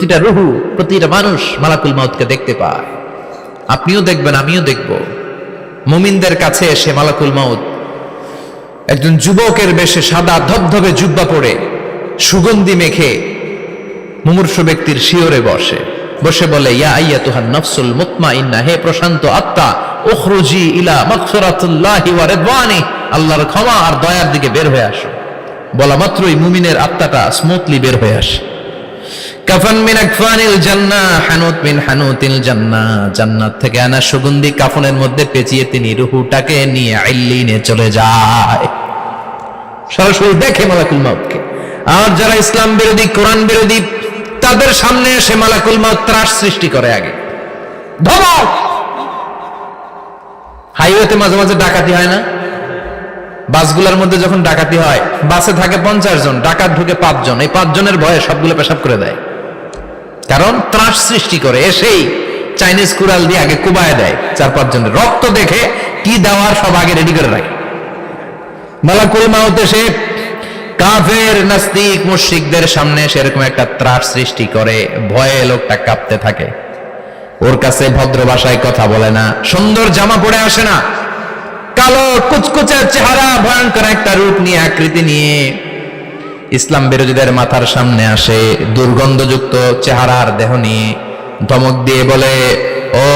প্রতিটা রুহু, প্রতিটা মানুষ মালাকুল মাউতকে দেখতে পায়। আপনিও দেখবেন, আমিও দেখব। মুমিনদের কাছে এসে মালাকুল মাউত একজন যুবকের বেশে সাদা ধবধবে জুব্বা পরে সুগন্ধি মেখে মুমূর্ষু ব্যক্তির শিয়রে বসে বলে, ইয়া আইয়াতুহান নাফসুল মুতমাইন্না, হে প্রশান্ত আত্মা, উখরুজি ইলা মাগফিরাতুল্লাহি ওয়া রিদওয়ানি, আল্লাহর ক্ষমা আর দয়ার দিকে বের হয়ে আসো। বলা মাত্রই মুমিনের আত্মাটা স্মুথলি বের হয়ে আসে। কাফান মিন আকফানিল জান্নাহ, হানুত মিন হানুতিল জান্নাহ, জান্নাত থেকে আনা সুগন্ধি কাফনের মধ্যে পেঁচিয়ে তিনি রূহটাকে নিয়ে ইল্লিনে চলে যায়। সরাসরি দেখে মালাকুল মাউতকে। আর যারা ইসলাম বিরোধী, কোরআন বিরোধী, তাদের সামনে এসে মালাকুল মাউত ত্রাস সৃষ্টি করে। আগে ধমক। হাইওয়েতে মাঝে মাঝে ডাকাতি হয় না? বাসগুলোর মধ্যে যখন ডাকাতি হয়, বাসে থাকে 50 জন, ডাকাত ঢুকে 5 জন। এই 5 জনের ভয়ে সবগুলো পেশাব করে দেয়, কারণ ত্রাস সৃষ্টি করে। এসেই চাইনিজ কুড়াল দিয়ে আগে কুবায় দেয় 4-5 জনের। রক্ত দেখে কি দেওয়ার সব আগে রেডি করে রাখে। মালাকুল মাউত এসে কাফের, নাস্তিক, মুশরিকদের সামনে সেরকম একটা ত্রাস সৃষ্টি করে। ভয়ে লোকটা কাঁপতে থাকে। ওর কাছে ভদ্র ভাষায় কথা বলে না, সুন্দর জামা পরে আসে না, কালো কুচকুচে চেহারা, ভয়ঙ্কর একটা রূপ নিয়ে, আকৃতি নিয়ে ইসলাম বিরোধীদের মাথার সামনে আসে। দুর্গন্ধযুক্ত চেহারার দেহ নিয়ে ধমক দিয়ে বলে, ও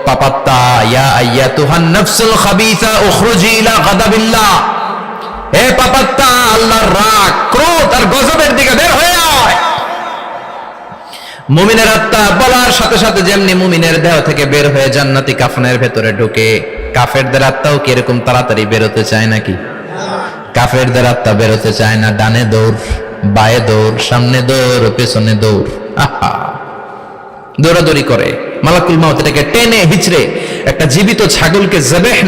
পাপাত্তা, ইয়া আইয়াতুহান নাফসুল খাবিসা উখরুজি ইলা গাদাবিল্লাহ, হে পাপাত্তা, আল্লাহর রাগ, ক্রোধ আর গজবের দিকে বের হয়ে আয়। মুমিনের আত্মা বলার সাথে সাথে যেমনি মুমিনের দেহ থেকে বের হয়ে জান্নাতি কাফনের ভেতরে ঢুকে, কাফেরদের আত্মাও কি এরকম তাড়াতাড়ি বেরোতে চায় নাকি? কাফেরদের আত্মা বেরোতে চায় না। ডানে দৌড়, বায়ে দৌড়, সামনে দৌড়, পেছনে দৌড়, আহা, দৌড়াদৌড়ি করে। মালাকুল মাউত এটাকে টেনে হিচড়ে, একটা জীবিত ছাগলকে জবাই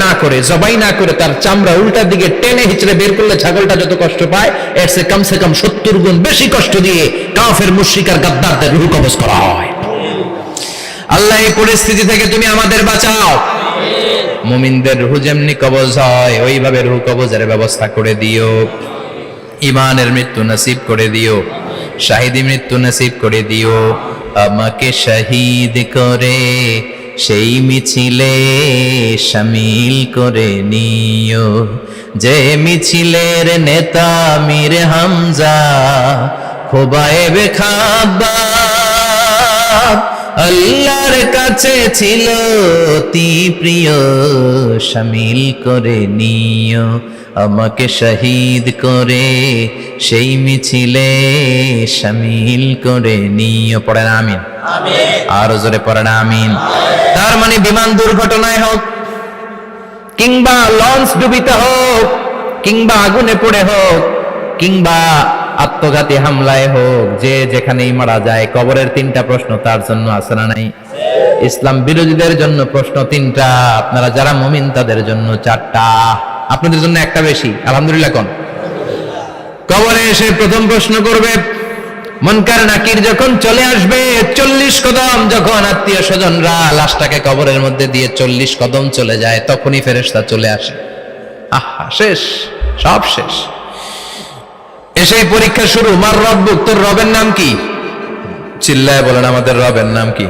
না করে তার চামড়া উল্টার দিকে টেনে হিচড়ে বের করলে ছাগলটা যত কষ্ট পায়, এর চেয়ে কমসে কম 70 গুণ বেশি কষ্ট দিয়ে কাফের, মুশরিক আর গাদ্দারদের রূহ কবজ করা হয়। আল্লাহ এই পরিস্থিতি থেকে তুমি আমাদের বাঁচাও। মুমিনদের রূহ যেমনি কবজ হয়, ওইভাবে রূহ কবজের ব্যবস্থা করে দিও। ঈমানের মৃত্যু নসিব করে দিও, শাহিদি মৃত্যু নসিব করে দিও। আমাকে শহীদ করে সেই মিছিলে শামিল করে নিও, যে মিছিলের নেতা মীর হামজা, খোবায়েবে খাব্বাব, আল্লাহর কাছে ছিল অতি প্রিয়, শামিল করে নিও। আমাকে শহীদ করে সেই মিছিলে শামিল করে নিও। পড়েন আমিন। আর জোরে পড়েন আমিন। তার মানে বিমান দুর্ঘটনায় হোক, কিংবা লঞ্চ ডুবিতে হোক, কিংবা আগুনে পড়ে হোক, কিংবা আত্মঘাতী হামলায় হোক, যে যেখানেই মারা যায়, কবরের 3টা প্রশ্ন তার জন্য আছে না নাই? ইসলাম বিরোধীদের জন্য প্রশ্ন 3টা, আপনারা যারা মুমিন তাদের জন্য 4টা, আপনাদের জন্য একটা বেশি। আলহামদুলিল্লাহ কোন? কবরে এসে প্রথম প্রশ্ন করবে মুনকার নাকির যখন চলে আসবে, 40 কদম যখন আত্মীয় স্বজনরা লাশটাকে কবরের মধ্যে দিয়ে 40 কদম চলে যায়, তখনই ফেরেশতা চলে আসে। আহা, শেষ, সব শেষ। এসে পরীক্ষা শুরু। মার রব্বুক, তোর রবের নাম কি? চিল্লায় বলেন, আমাদের রবের নাম কি?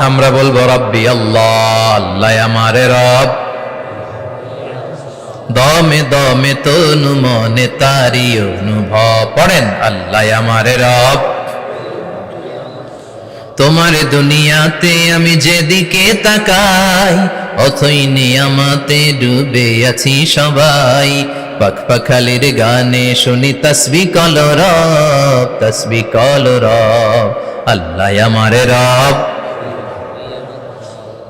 আমরা বলবো রব্বি আল্লাহ, আল্লাহ আমারে রব। দমে দমে তনু মনে তারি অনুভব। পড়েন, আল্লাহ আমারে রব। তোমার দুনিয়াতে আমি যেদিকে তাকাই, অথই নিয়ামতে ডুবে আছি সবাই। পাখপাখালির গানে শুনি তাসবিহ কল রব, তাসবিহ কল রব, আল্লাহ আমারে রব।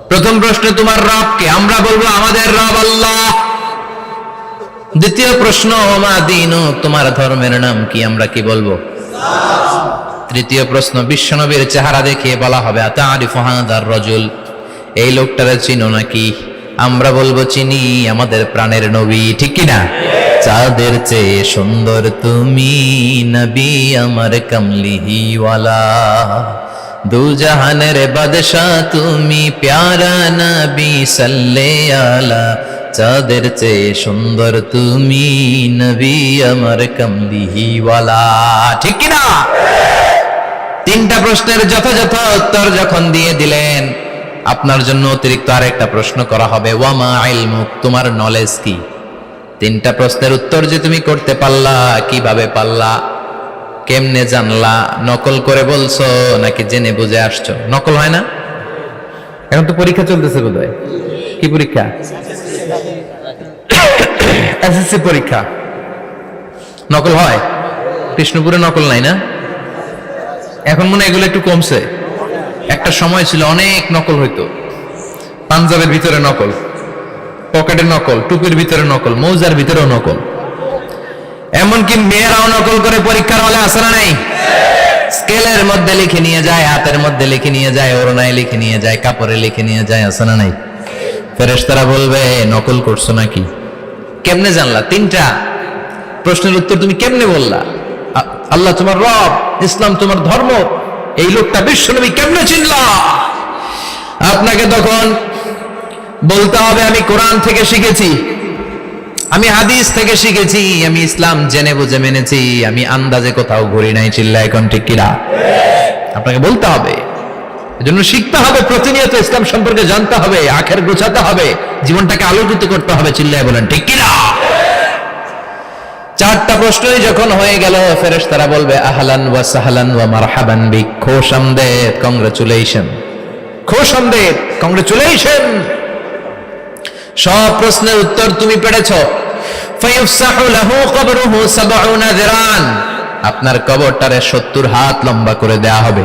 প্রথম প্রশ্ন, তোমার রব কে? আমরা বলবো আমাদের রব আল্লাহ। দ্বিতীয় প্রশ্ন, ওমা দীনু, তোমার ধর্মের নাম কি? আমরা কি বলবো? তৃতীয় প্রশ্ন, বিশ্বনবীর চেহারা দেখিয়ে বলা হবে আতারিফু হাদার রাজুল, এই লোকটারে চিনো নাকি? আমরা বলবো চিনি, আমাদের প্রাণের নবী, ঠিক কি না? চাঁদের চেয়ে সুন্দর তুমি নবী আমার কমলিহিওয়ালা, দু জাহানের বাদশা তুমি প্যারা নবী সাল্লে আলা, চাঁদের চেয়ে সুন্দর তুমি নবী আমার কমলিহিওয়ালা, ঠিক কি না? তিনটা প্রশ্নের যথাযথ উত্তর যখন দিয়ে দিলেন, আপনার জন্য অতিরিক্ত আরেকটা প্রশ্ন করা হবে, ওয়ামা ইলমুক, তোমার নলেজ কি? তিনটা প্রশ্নের উত্তর যে তুমি করতে পারলা, কিভাবে পারলা, কেমনে জানলা? নকল করে বলছো নাকি জেনে বুঝে আসছো? নকল হয় না? এখন তো পরীক্ষা চলতেছে বোধহয়। কি পরীক্ষা? এসএসসি পরীক্ষা। নকল হয়? কৃষ্ণপুরে নকল নাই না? এখন মনে হয় এগুলো একটু কমছে। একটা সময় ছিল অনেক নকল হইতো। পাঞ্জাবের ভিতরে নকল, পকেটে নকল, টুপির ভিতরে নকল, মৌজার ভিতরেও নকল, এমনকি মেয়েরাও নকল করে পরীক্ষার হলে আসে না নাই? স্কেলের মধ্যে লিখে নিয়ে যায়, হাতের মধ্যে লিখে নিয়ে যায়, ওড়নায় লিখে নিয়ে যায়, কাপড়ে লিখে নিয়ে যায়, আসে না নাই? ফেরেশতারা বলবে নকল করছো নাকি? কেমনে জানলা? তিনটা প্রশ্নের উত্তর তুমি কেমনে বললা? আল্লাহ তোমার রব, ইসলাম তোমার ধর্ম, এই লোকটা বিশ্বনবী, কেমনে চিনলা? আপনাকে তখন বলতে হবে আমি কোরআন থেকে শিখেছি, আমি হাদিস থেকে শিখেছি, আমি ইসলাম জেনে বুঝে মেনেছি, আমি আন্দাজে কোথাও ঘুরি নাই। চিল্লা এখন ঠিক কিনা? আপনাকে বলতে হবে, এজন্য শিখতে হবে, প্রতিনিয়ত ইসলাম সম্পর্কে জানতে হবে, আখের গোছাতে হবে, জীবনটাকে আলোকিত করতে হবে। চিল্লায় বলেন ঠিক কিনা? চারটা প্রশ্নই যখন হয়ে গেল, ফেরেশতারা বলবে আহলান ওয়া সাহলান ওয়া মারহাবান বিক, খোশামদেদ, কংগ্রাচুলেশন, খোশামদেদ, কংগ্রাচুলেশন, সব প্রশ্নের উত্তর তুমি পেরেছো। ফায়ুফসাহু লাহু কবরুহু ৭০ যিরান, আপনার কবরটারে ৭০ হাত লম্বা করে দেয়া হবে।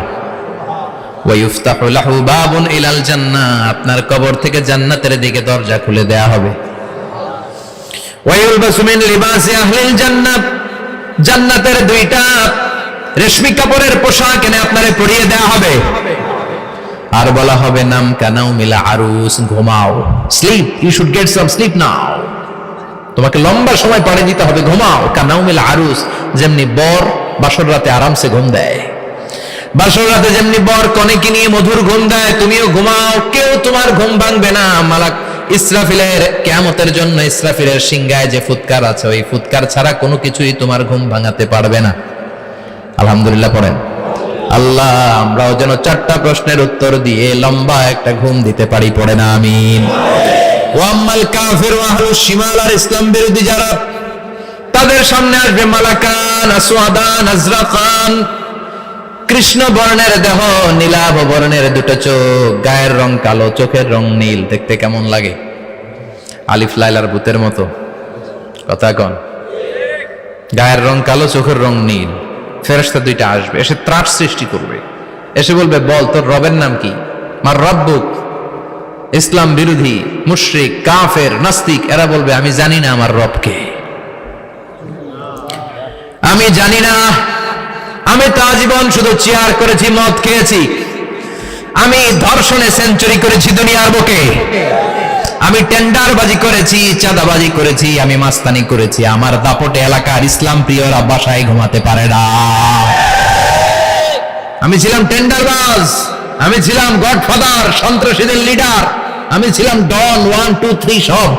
ওয়া ইফতাহু লাহু বাবুন ইলাল জান্নাহ, আপনার কবর থেকে জান্নাতের দিকে দরজা খুলে দেয়া হবে। ওয়া ইউলবাসু মিন লিবাসি আহলিল জান্নাহ, জান্নাতের দুইটা রেশমি কাপড়ের পোশাক এনে আপনারে পরিয়ে দেয়া হবে। আর বলা হবে নাম কানাউ মিলা আরুস, ঘুমাও, sleep, you should get some sleep now, তোমাকে লম্বা সময় পাড়ি দিতে হবে, ঘুমাও। কানাউ মিলা আরুস, যেমনি বর বাসর রাতে আরামসে ঘুম দেয়, বাসর রাতে যেমনি বর কনেকে নিয়ে মধুর ঘুম দেয়, তুমিও ঘুমাও, কেউ তোমার ঘুম ভাঙবে না। মালাক ইসরাফিলের কিয়ামতের জন্য ইসরাফিলের সিংহায় যে ফুৎকার আছে, ওই ফুৎকার ছাড়া কোনো কিছুই তোমার ঘুম ভাঙাতে পারবে না। আলহামদুলিল্লাহ পড়েন। আল্লাহ আমরাও যেন চারটা প্রশ্নের উত্তর দিয়ে লম্বা একটা ঘুম দিতে পারি, পড়ে না আমিন। ওয়াম্মাল কাফির ওয়া আহলুশ শিমাল, আর ইসলাম বিরোধী যারা, তাদের সামনে আসবে মালাকান আসওয়াদান আজরাকান, কৃষ্ণ বর্ণের দেহ, নীলাভ বর্ণের দুটো চোখ, গায়ের রং কালো, চোখের রং নীল, দেখতে কেমন লাগে? আলিফ লাইলার ভূতের মতো, কথা কন। গায়ের রং কালো, চোখের রং নীল। ফেরেশতা দুইটা আসবে, এসে ত্রাস সৃষ্টি করবে, এসে বলবে বল তোর রবের নাম কি? মার রব্বুক। ইসলাম বিরোধী মুশরিক, কাফের, নাস্তিক এরা বলবে আমি জানি না আমার রবকে, আমি জানি না, আমি তো আজীবন শুধু চেয়ার করেছি, মদ খেয়েছি, আমি ধর্ষণে সেঞ্চুরি করেছি দুনিয়ার বুকে, আমি টেন্ডারবাজি করেছি, চাঁদাবাজি করেছি, আমি মাস্তানি করেছি, আমার দাপটে এলাকার ইসলাম প্রিয়রা বাসায় ঘুমাতে পারে না। আমি ছিলাম টেন্ডারবাজ, আমি ছিলাম গডফাদার, সন্ত্রাসীদের লিডার, আমি ছিলাম ডন 1 2 3 সব,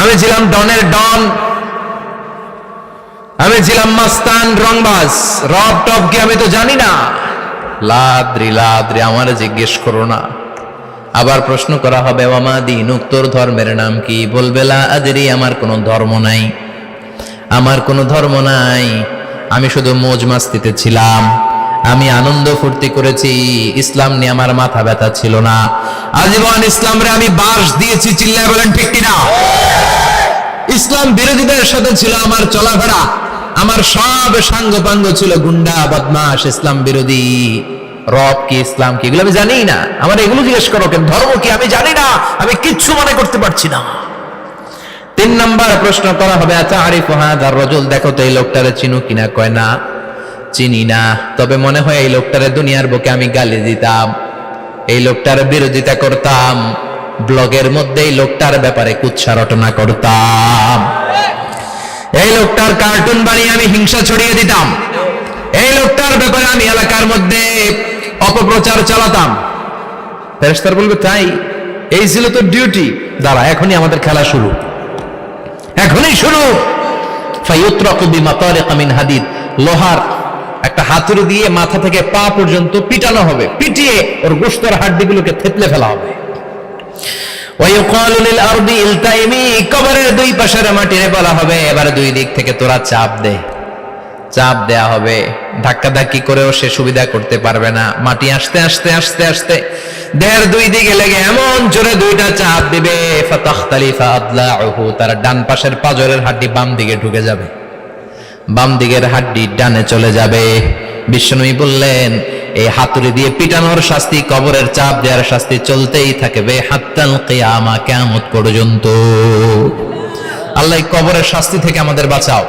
আমি ছিলাম ডনের ডন, আমি ছিলাম মাস্তান, রংবাজ, রব টপ কি আমি তো জানি না। লাদ্রি লাদ্রি, আমার জিজ্ঞেস করো না। আবার প্রশ্ন করা হবে ওয়ামা দীনুক, তোর ধর্মের নাম কি? বলবে লা আদরি, আমার কোনো ধর্ম নাই, আমার কোনো ধর্ম নাই, আমি শুধু মৌজ মাস্তিতে ছিলাম, আমি আনন্দ ফুর্তি করেছি, ইসলাম নিয়ে আমার মাথা ব্যথা ছিল না, আজীবন ইসলামরে আমি বাস দিয়েছি। চিল্লায় বলেন ঠিক কিনা? ইসলাম বিরোধীদের সাথে ছিল আমার চলাফেরা, আমার সব সাঙ্গ পাঙ্গ ছিল গুন্ডা বদমাশ, ইসলাম বিরোধী। রব কি, ইসলাম কি, এগুলো আমি জানি না, আমার এগুলো জিজ্ঞেস করো কেন? ধর্ম কি আমি জানি না, আমি কিচ্ছু মনে করতে পারছি না। 3 নাম্বার প্রশ্ন করা হবে আচ্ছা আরিফু হাদার রাজুল, দেখো তো এই লোকটারে চিনো কিনা? কয় না, চিনি না, তবে মনে হয় এই লোকটারে দুনিয়ার বুকে আমি গালি দিতাম, এই লোকটার বিরোধিতা করতাম, ব্লগের মধ্যে এই লোকটার ব্যাপারে কুৎসা রটনা করতাম, এই লোকটার কার্টুন বানিয়ে আমি হিংসা ছড়িয়ে দিতাম, এই লোকটার ব্যাপারে আমি এলাকার মধ্যে অপপ্রচার চালাতাম। ফেরেশতারা বলবে তাই, এই ছিল তো ডিউটি, দাঁড়া এখনই আমাদের খেলা শুরু, এখনই শুরু। ফায়ুতরাকু বিমাতারিক মিন হাদিদ, লোহার একটা হাতুড়ি দিয়ে মাথা থেকে পা পর্যন্ত পিটানো হবে, পিটিয়ে ওর গোশতের হাড্ডিগুলোকে থেতলে ফেলা হবে। ওয়ায়ুকালু লিল আরদি ইলতাইমি, কবরের দুই পাশের মাটিরে বলা হবে এবার দুই দিক থেকে তোরা চাপ দে। চাপ দেয়া হবে, ধাক্কা ধাক্কি করেও সে সুবিধা করতে পারবে না। মাটি আস্তে আস্তে আস্তে আস্তে দেহের দুই দিকে লেগে এমন জোরে দুইটা চাপ দিবে, ফাতাখতালিফা আদলাউহু, তার ডান পাশের পাজরের হাড্ডি বাম দিকে ঢুকে যাবে, বাম দিকের হাড্ডি ডানে চলে যাবে। বিশ্বনবী বললেন এই হাতুড়ি দিয়ে পিটানোর শাস্তি, কবরের চাপ দেওয়ার শাস্তি চলতেই থাকবে হাত্তাল কিয়ামা, কিয়ামত পর্যন্ত। আল্লাহ কবরের শাস্তি থেকে আমাদের বাঁচাও।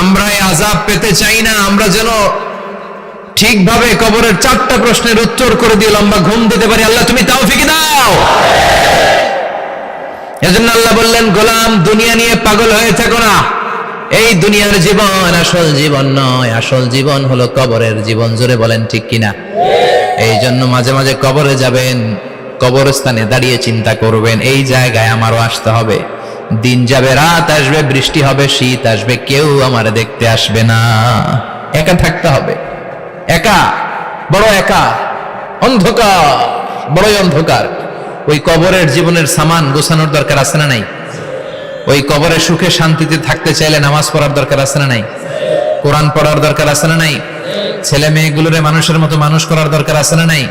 আমরা এই আযাব পেতে চাই না, আমরা যেন ঠিকভাবে কবরের 4টা প্রশ্নের উত্তর করে দিয়ে লম্বা ঘুম দিতে পারি। আল্লাহ তুমি তৌফিক দাও। এজন্য আল্লাহ বললেন গোলাম দুনিয়া নিয়ে পাগল হয়ে থেকো না, এই দুনিয়ার জীবন আসল জীবন নয়, আসল জীবন হলো কবরের জীবন। জোরে বলেন ঠিক কিনা? এই জন্য মাঝে মাঝে কবরে যাবেন, কবরস্থানে দাঁড়িয়ে চিন্তা করবেন এই জায়গায় আমারও আসতে হবে। দিন যাবে, রাত আসবে, বৃষ্টি হবে, শীত আসবে, কেউ আমার দেখতে আসবে না, একা থাকতে হবে। একা, বড় একা, অন্ধকার, বড়ই অন্ধকার। ওই কবরের জীবনের সামান গোছানোর দরকার আছে না নাই? ওই কবরে সুখে শান্তিতে থাকতে চাইলে নামাজ পড়ার দরকার আছে না নাই? কোরআন পড়ার দরকার আছে না নাই? ছেলে মেয়েগুলোরে মানুষের মতো মানুষ করার দরকার আছে না নাই?